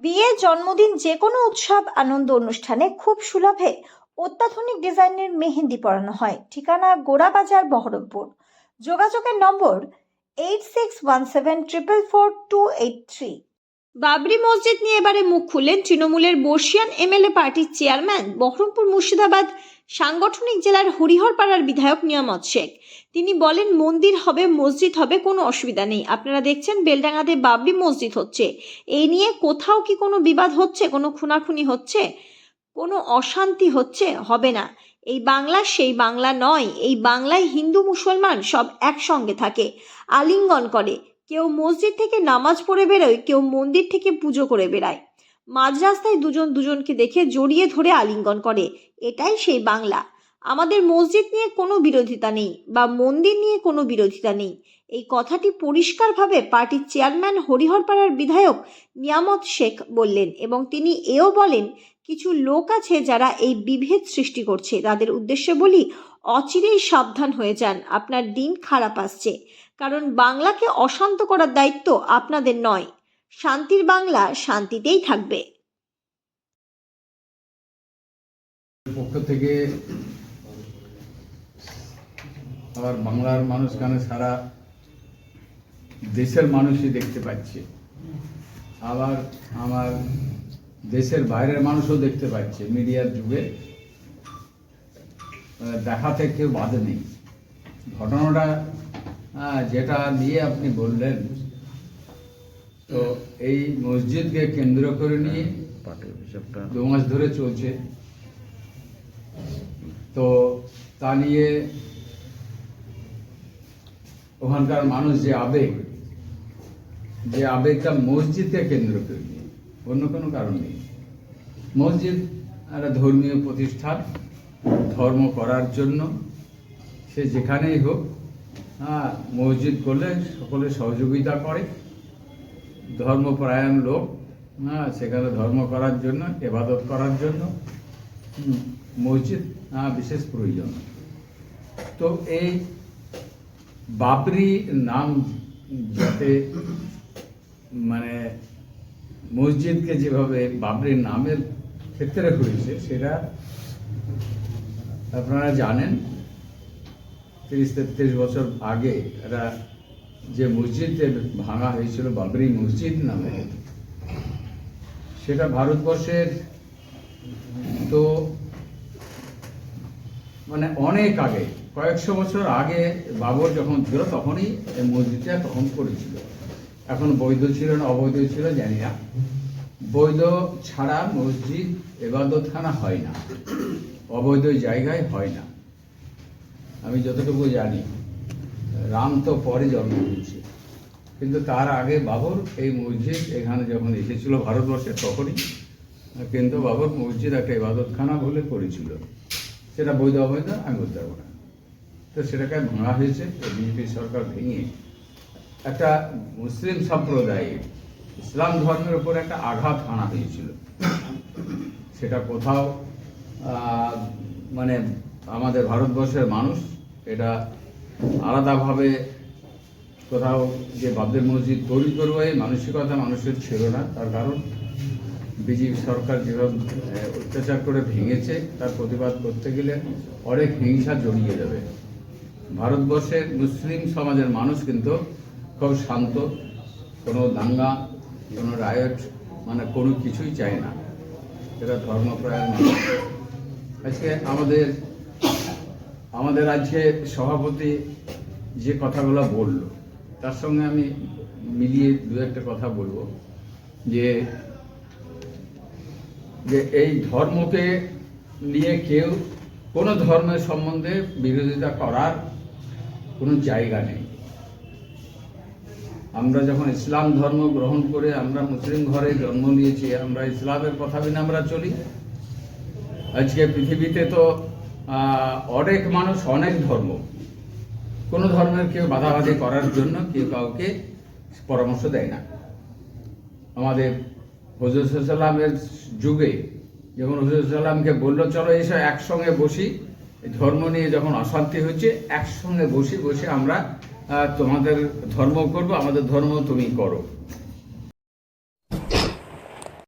বিয়ে, জন্মদিন, যে কোনো উৎসব আনন্দ অনুষ্ঠানে খুব সুলভে অত্যাধুনিক ডিজাইনের মেহেন্দি পরানো হয়। ঠিকানা গোড়াবাজার, বহরমপুর। যোগাযোগের নম্বর 8617444283। বাবরি মসজিদ নিয়ে এবারে মুখ খুললেন তৃণমূলের বর্ষিয়ান এমএলএ পার্টির চেয়ারম্যান, বহরমপুর মুর্শিদাবাদ সাংগঠনিক জেলার হরিহরপাড়ার বিধায়ক নিয়ামত শেখ। তিনি বলেন, মন্দির হবে, মসজিদ হবে, কোনো অসুবিধা নেই। আপনারা দেখছেন বেলডাঙ্গাতে বাবরি মসজিদ হচ্ছে, এই নিয়ে কোথাও কি কোনো বিবাদ হচ্ছে, কোনো খুনাখুনি হচ্ছে, কোনো অশান্তি হচ্ছে? হবে না। এই বাংলা সেই বাংলা নয়। এই বাংলায় হিন্দু মুসলমান সব একসঙ্গে থাকে, আলিঙ্গন করে। কেউ মসজিদ থেকে নামাজ পড়ে বেরোয়, কেউ মন্দির থেকে পুজো করে বেড়ায়। মাঝ রাস্তায় দুজন দুজনকে দেখে জড়িয়ে ধরে আলিঙ্গন করে। এটাই সেই বাংলা। আমাদের মসজিদ নিয়ে কোনো বিরোধিতা নেই বা মন্দির নিয়ে কোনো বিরোধিতা নেই। এই কথাটি পরিষ্কারভাবে পার্টির চেয়ারম্যান হরিহরপাড়ার বিধায়ক নিয়ামত শেখ বললেন এবং তিনি এও বলেন, কিছু লোক আছে যারা এই বিভেদ সৃষ্টি করছে। তাদের উদ্দেশ্যে বলি, অচিরেই সাবধান হয়ে যান, আপনার দিন খারাপ আসছে। কারণ বাংলাকে অশান্ত করার দায়িত্ব আপনাদের নয়। শান্তির বাংলা শান্তিতেই থাকবে। পক্ষ থেকে আবার বাংলার মানুষ কেন সারা দেশের মানুষই দেখতে পাচ্ছে, আবার আমার দেশের বাইরের মানুষও দেখতে পাচ্ছে। মিডিয়ার যুগে দেখাতে কেউ বাধে নেই। ঘটনাটা যেটা নিয়ে আপনি বললেন, তো এই মসজিদকে কেন্দ্র করে নিয়ে 2 মাস ধরে চলছে। তো তা নিয়ে ওখানকার মানুষ যে আবেগটা মসজিদকে কেন্দ্র করে নিয়ে, অন্য কোনো কারণ নেই। মসজিদ একটা ধর্মীয় প্রতিষ্ঠান, ধর্ম করার জন্য সে যেখানেই হোক, মসজিদ করলে সকলে সহযোগিতা করে। ধর্মপরায়ণ লোক সেখানে ধর্ম করার জন্য, ইবাদত করার জন্য মসজিদ বিশেষ প্রয়োজন। তো এই বাবরি নাম যাতে মানে মসজিদকে যেভাবে বাবরি নামের ক্ষেত্রে হয়েছে, সেটা আপনারা জানেন। 30-33 বছর আগে একটা যে মসজিদের ভাঙা হয়েছিল বাবরি মসজিদ নামে, সেটা ভারতবর্ষের তো মানে অনেক আগে, কয়েকশো বছর আগে বাবর যখন ছিল তখনই এই মসজিদটা তখন করেছিল। এখন বৈধ ছিল না অবৈধ ছিল জানি না। বৈধ ছাড়া মসজিদ ইবাদতখানা হয় না, অবৈধ জায়গায় হয় না। আমি যতটুকু জানি, রাম তো পরে জন্ম হয়েছে, কিন্তু তার আগে বাবর এই মসজিদ এখানে যখন এসেছিল ভারতবর্ষে, তখনই কিন্তু বাবর মসজিদ একটা ইবাদতখানা বলে করেছিল। সেটা বৈধ অবৈধ আমি বলতে পারবো না। তো সেটাকে ভাঙা হয়েছে, বিজেপি সরকার ভেঙে একটা মুসলিম সম্প্রদায়ে ইসলাম ধর্মের উপর একটা আঘাত আনা হয়েছিল। সেটা কোথাও মানে আমাদের ভারতবর্ষের মানুষ এটা আলাদাভাবে কোথাও যে বাবরি মসজিদ তৈরি করবো এই মানসিকতা মানুষের ছিল না। তার কারণ বিজেপি সরকার যেভাবে অত্যাচার করে ভেঙেছে, তার প্রতিবাদ করতে গেলে অনেক হিংসা জড়িয়ে যাবে। ভারতবর্ষের মুসলিম সমাজের মানুষ কিন্তু খুব শান্ত, কোনো দাঙ্গা, কোনো রায়ট মানে কোনো কিছুই চায় না। এটা ধর্মপ্রায়ণ মানুষ। আজকে আমাদের আজকে সভাপতি যে কথাগুলো বলল, তার সঙ্গে আমি মিলিয়ে 2-1টা কথা বলবো। যে এই ধর্মকে নিয়ে কেউ কোনো ধর্মের সম্বন্ধে বিরোধিতা করার কোনো জায়গা নেই। আমরা যখন ইসলাম ধর্ম গ্রহণ করে আমরা মুসলিম ঘরে জন্ম নিয়েছি, আমরা ইসলামের কথা বিনা আমরা চলি। আজকে পৃথিবীতে তো অনেক মানুষ, অনেক ধর্ম, কোনো ধর্মের কেউ বাধাবাধি করার জন্য কেউ কাউকে পরামর্শ দেয় না। আমাদের হুজুর সাল্লামের যুগে যখন হুজুর সাল্লামকে বললো, চলো এসো একসঙ্গে বসি, ধর্ম নিয়ে যখন অশান্তি হচ্ছে, একসঙ্গে বসে আমরা তোমাদের ধর্ম করবো, আমাদের ধর্ম তুমি করো।